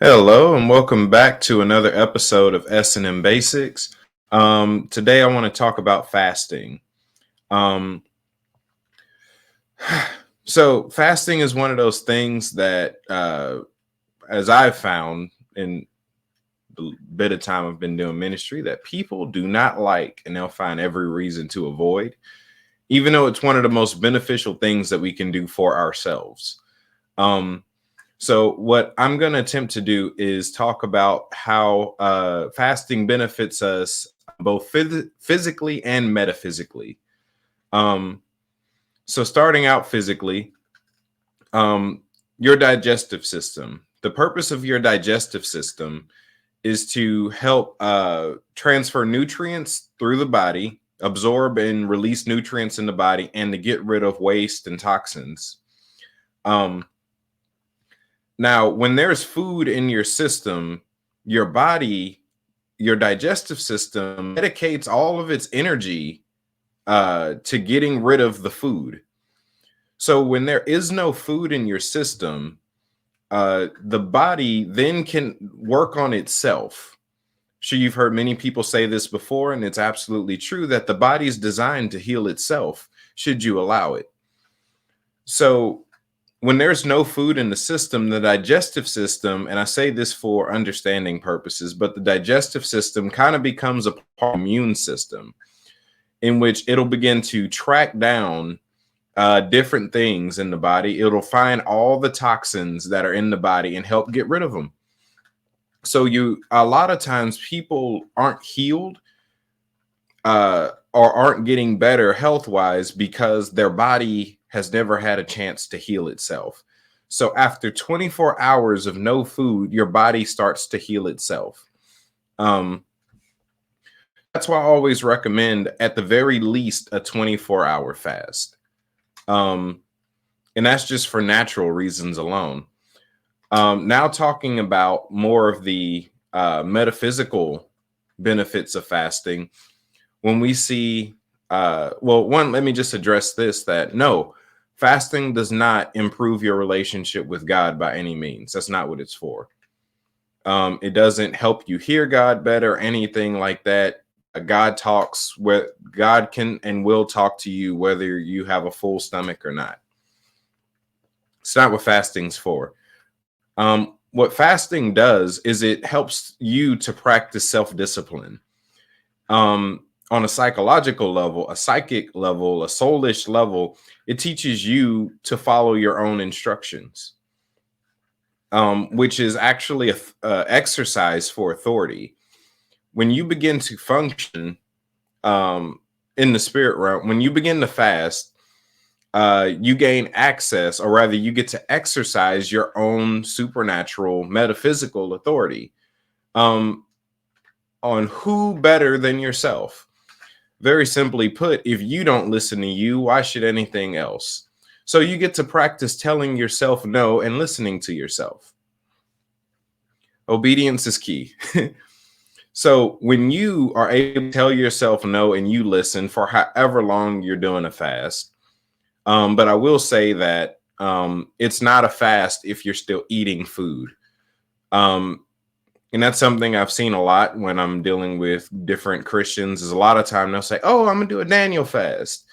Hello and welcome back to another episode of S&M Basics. Today I want to talk about fasting. Um, so fasting is one of those things that, as I've found in the bit of time I've been doing ministry, that people do not like, and they'll find every reason to avoid, even though it's one of the most beneficial things that we can do for ourselves. So what I'm going to attempt to do is talk about how fasting benefits us both physically and metaphysically. Um, so starting out physically, your digestive system. The purpose of your digestive system is to help transfer nutrients through the body, absorb and release nutrients in the body, and to get rid of waste and toxins. Now, when there's food in your system, your body, your digestive system dedicates all of its energy to getting rid of the food. So when there is no food in your system, the body then can work on itself. Sure, you've heard many people say this before, and it's absolutely true that the body is designed to heal itself, should you allow it. So when there's no food in the system, the digestive system, and I say this for understanding purposes, but the digestive system kind of becomes a part of the immune system in which it'll begin to track down different things in the body. It'll find all the toxins that are in the body and help get rid of them. So a lot of times people aren't healed or aren't getting better health-wise because their body has never had a chance to heal itself. So after 24 hours of no food, your body starts to heal itself. That's why I always recommend, at the very least, a 24-hour fast. And that's just for natural reasons alone. Now talking about more of the metaphysical benefits of fasting, when we see, let me just address this, that no, fasting does not improve your relationship with God by any means. That's not what it's for. It doesn't help you hear God better or anything like that. God talks where God can and will talk to you, whether you have a full stomach or not. It's not what fasting's for. What fasting does is it helps you to practice self-discipline. On a psychological level, a psychic level, a soulish level, it teaches you to follow your own instructions, which is actually a exercise for authority. When you begin to function in the spirit realm, when you begin to fast, you gain access, or rather you get to exercise your own supernatural metaphysical authority on who better than yourself. Very simply put, if you don't listen to you, why should anything else? So you get to practice telling yourself no and listening to yourself. Obedience is key. So when you are able to tell yourself no and you listen for however long you're doing a fast, but I will say that it's not a fast if you're still eating food. And that's something I've seen a lot when I'm dealing with different Christians, is a lot of time they'll say, oh, I'm going to do a Daniel fast,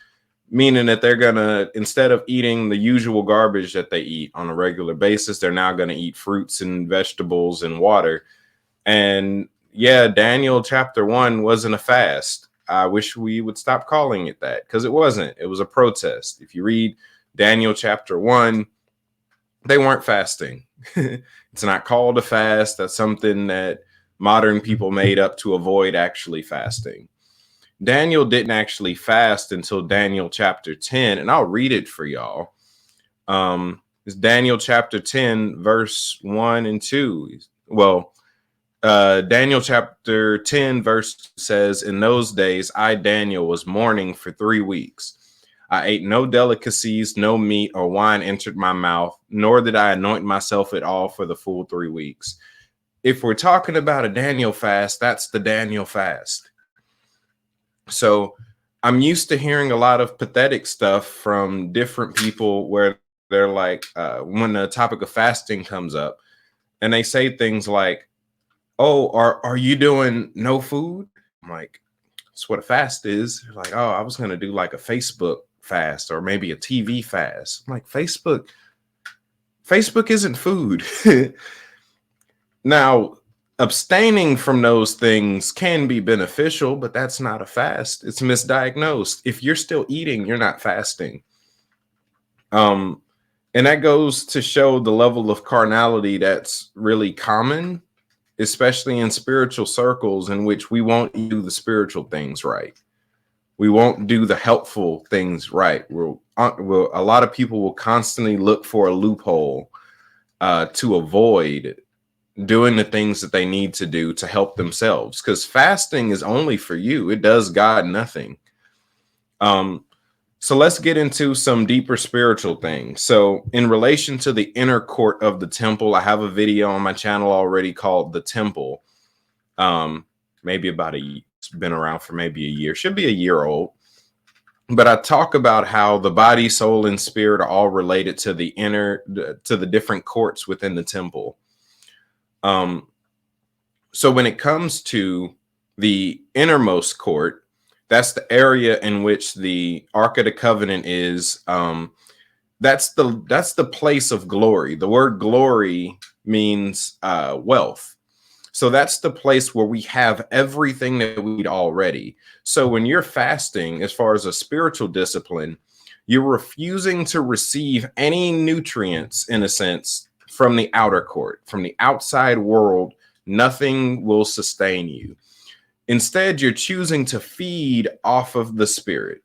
meaning that they're going to, instead of eating the usual garbage that they eat on a regular basis, they're now going to eat fruits and vegetables and water. And yeah, Daniel chapter 1 wasn't a fast. I wish we would stop calling it that, because it wasn't. It was a protest. If you read Daniel chapter 1, they weren't fasting. It's not called a fast. That's something that modern people made up to avoid actually fasting. Daniel didn't actually fast until Daniel chapter 10, and I'll read it for y'all. It's Daniel chapter 10, verse 1 and 2. Well, Daniel chapter 10, verse says, in those days, I, Daniel, was mourning for 3 weeks. I ate no delicacies, no meat or wine entered my mouth, nor did I anoint myself at all for the full 3 weeks. If we're talking about a Daniel fast, that's the Daniel fast. So I'm used to hearing a lot of pathetic stuff from different people where They're like, when the topic of fasting comes up, and they say things like, "Oh, are you doing no food?" I'm like, "That's what a fast is." They're like, "Oh, I was gonna do like a Facebook fast or maybe a TV fast." I'm like, Facebook isn't food. Now, abstaining from those things can be beneficial, but that's not a fast. It's misdiagnosed. If you're still eating, you're not fasting. And that goes to show the level of carnality that's really common, especially in spiritual circles, in which we won't do the spiritual things right. We won't do the helpful things right. A lot of people will constantly look for a loophole to avoid doing the things that they need to do to help themselves, because fasting is only for you. It does God nothing. So let's get into some deeper spiritual things. So in relation to the inner court of the temple, I have a video on my channel already called The Temple. Maybe it's been around for maybe a year, should be a year old. But I talk about how the body, soul, and spirit are all related to the different courts within the temple. So when it comes to the innermost court, that's the area in which the Ark of the Covenant is. That's the place of glory. The word glory means wealth. So that's the place where we have everything that we need already. So when you're fasting, as far as a spiritual discipline, you're refusing to receive any nutrients, in a sense, from the outer court, from the outside world. Nothing will sustain you. Instead, you're choosing to feed off of the spirit.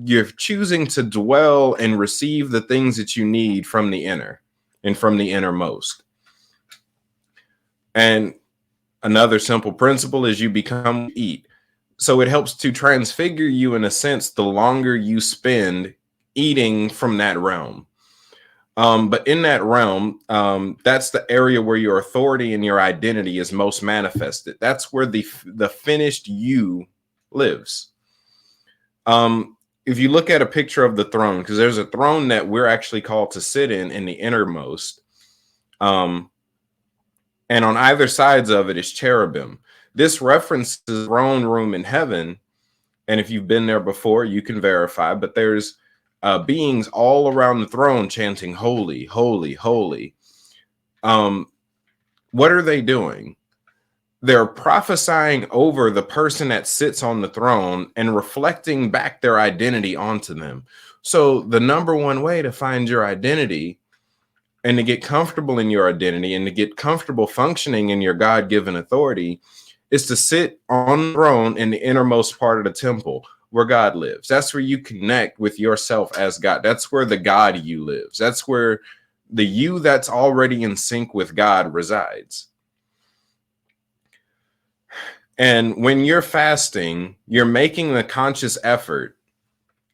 You're choosing to dwell and receive the things that you need from the inner and from the innermost. And another simple principle is you become eat. So it helps to transfigure you, in a sense, the longer you spend eating from that realm. But in that realm, that's the area where your authority and your identity is most manifested. That's where the finished you lives. If you look at a picture of the throne, because there's a throne that we're actually called to sit in the innermost. And on either sides of it is cherubim. This references the throne room in heaven. And if you've been there before, you can verify, but there's beings all around the throne chanting, "Holy, holy, holy." What are they doing? They're prophesying over the person that sits on the throne and reflecting back their identity onto them. So the number one way to find your identity and to get comfortable in your identity and to get comfortable functioning in your God-given authority is to sit on the throne in the innermost part of the temple where God lives. That's where you connect with yourself as God. That's where the God you lives. That's where the you that's already in sync with God resides. And when you're fasting, you're making the conscious effort.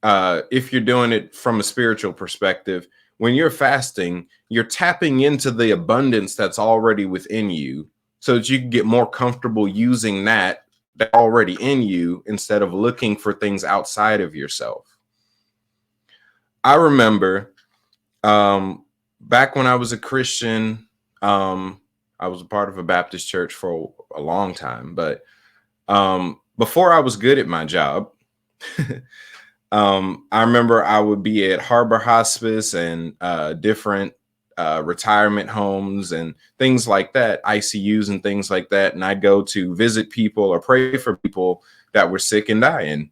If you're doing it from a spiritual perspective, when you're fasting, you're tapping into the abundance that's already within you so that you can get more comfortable using that already in you instead of looking for things outside of yourself. I remember back when I was a Christian, I was a part of a Baptist church for a long time, but before I was good at my job, I remember I would be at Harbor Hospice and different retirement homes and things like that, ICUs and things like that. And I'd go to visit people or pray for people that were sick and dying.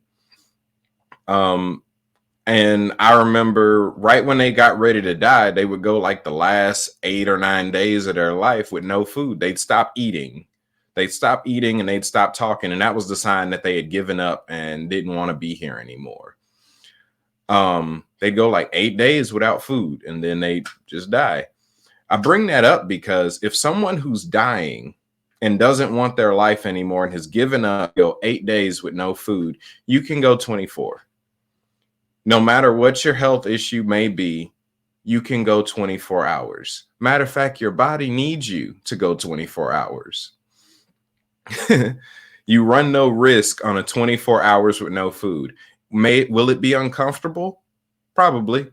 And I remember right when they got ready to die, they would go like the last 8 or 9 days of their life with no food. They'd stop eating. They'd stop eating and they'd stop talking. And that was the sign that they had given up and didn't want to be here anymore. They'd go like 8 days without food and then they just die. I bring that up because if someone who's dying and doesn't want their life anymore and has given up, 8 days with no food, you can go 24. No matter what your health issue may be, you can go 24 hours. Matter of fact, your body needs you to go 24 hours. You run no risk on a 24 hours with no food. Will it be uncomfortable? Probably.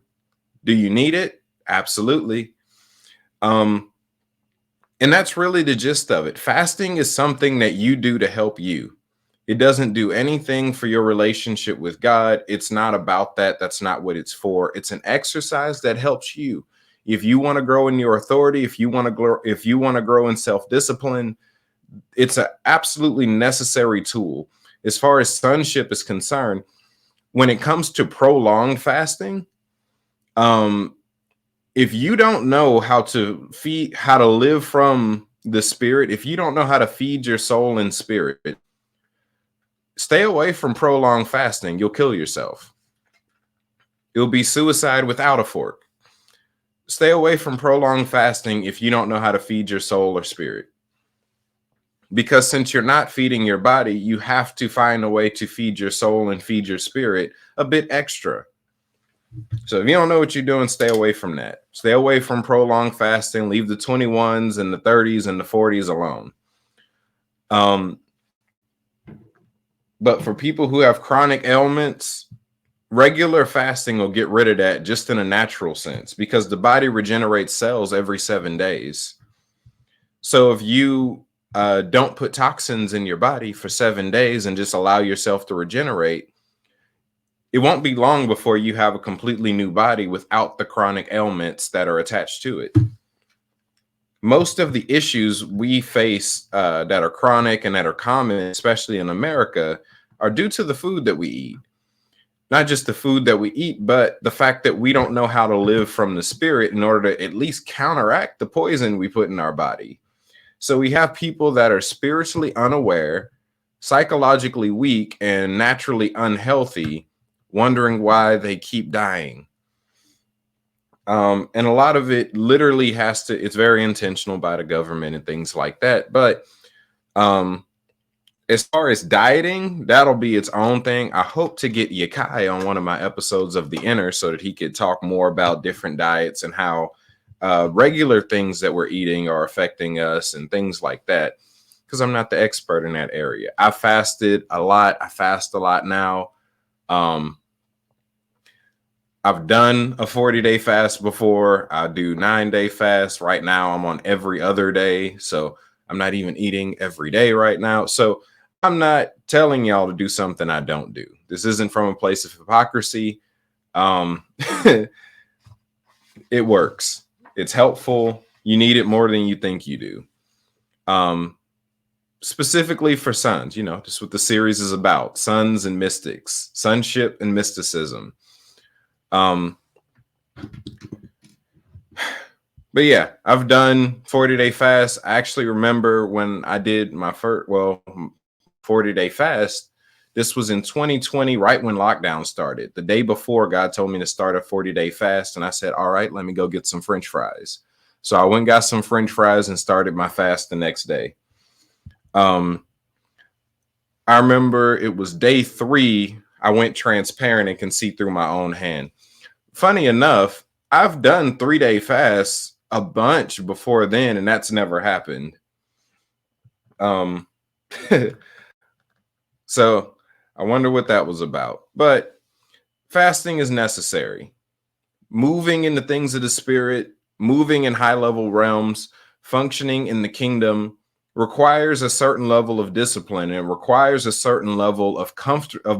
Do you need it? Absolutely. And that's really the gist of it. Fasting is something that you do to help you. It doesn't do anything for your relationship with God. It's not about that. That's not what it's for. It's an exercise that helps you. If you want to grow in your authority, if you want to grow in self-discipline, it's an absolutely necessary tool. As far as sonship is concerned, when it comes to prolonged fasting, if you don't know how to live from the spirit, if you don't know how to feed your soul and spirit, stay away from prolonged fasting. You'll kill yourself. It'll be suicide without a fork. Stay away from prolonged fasting if you don't know how to feed your soul or spirit. Because since you're not feeding your body, you have to find a way to feed your soul and feed your spirit a bit extra. So if you don't know what you're doing, stay away from that. Stay away from prolonged fasting. Leave the 21s and the 30s and the 40s alone. But for people who have chronic ailments, regular fasting will get rid of that just in a natural sense, because the body regenerates cells every 7 days. So if you don't put toxins in your body for 7 days and just allow yourself to regenerate, it won't be long before you have a completely new body without the chronic ailments that are attached to it. Most of the issues we face that are chronic and that are common, especially in America, are due to the food that we eat. Not just the food that we eat, but the fact that we don't know how to live from the spirit in order to at least counteract the poison we put in our body. So we have people that are spiritually unaware, psychologically weak, and naturally unhealthy, wondering why they keep dying. And a lot of it literally it's very intentional by the government and things like that. But as far as dieting, that'll be its own thing. I hope to get Yakai on one of my episodes of The Inner so that he could talk more about different diets and how regular things that we're eating are affecting us and things like that, because I'm not the expert in that area. I fasted a lot. I fast a lot now. I've done a 40-day fast before. I do 9-day fast. Right now, I'm on every other day. So I'm not even eating every day right now. So I'm not telling y'all to do something I don't do. This isn't from a place of hypocrisy. It works. It's helpful. You need it more than you think you do. Specifically for sons, just what the series is about. Sons and mystics, sonship and mysticism. But yeah, I've done 40-day fast. I actually remember when I did my first 40-day fast. This was in 2020, right when lockdown started. The day before, God told me to start a 40-day fast, and I said, all right, let me go get some French fries. So I went and got some French fries and started my fast the next day. I remember it was day 3. I went transparent and can see through my own hand. Funny enough, I've done 3-day fasts a bunch before then, and that's never happened. So I wonder what that was about. But fasting is necessary. Moving in the things of the spirit, moving in high-level realms, functioning in the kingdom requires a certain level of discipline, and requires a certain level of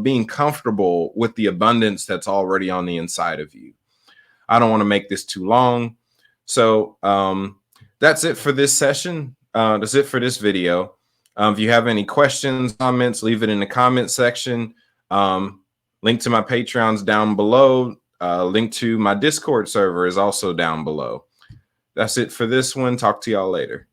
being comfortable with the abundance that's already on the inside of you. I don't want to make this too long. So that's it for this session. That's it for this video. If you have any questions, comments, leave it in the comment section. Link to my Patreon's down below. Link to my Discord server is also down below. That's it for this one. Talk to y'all later.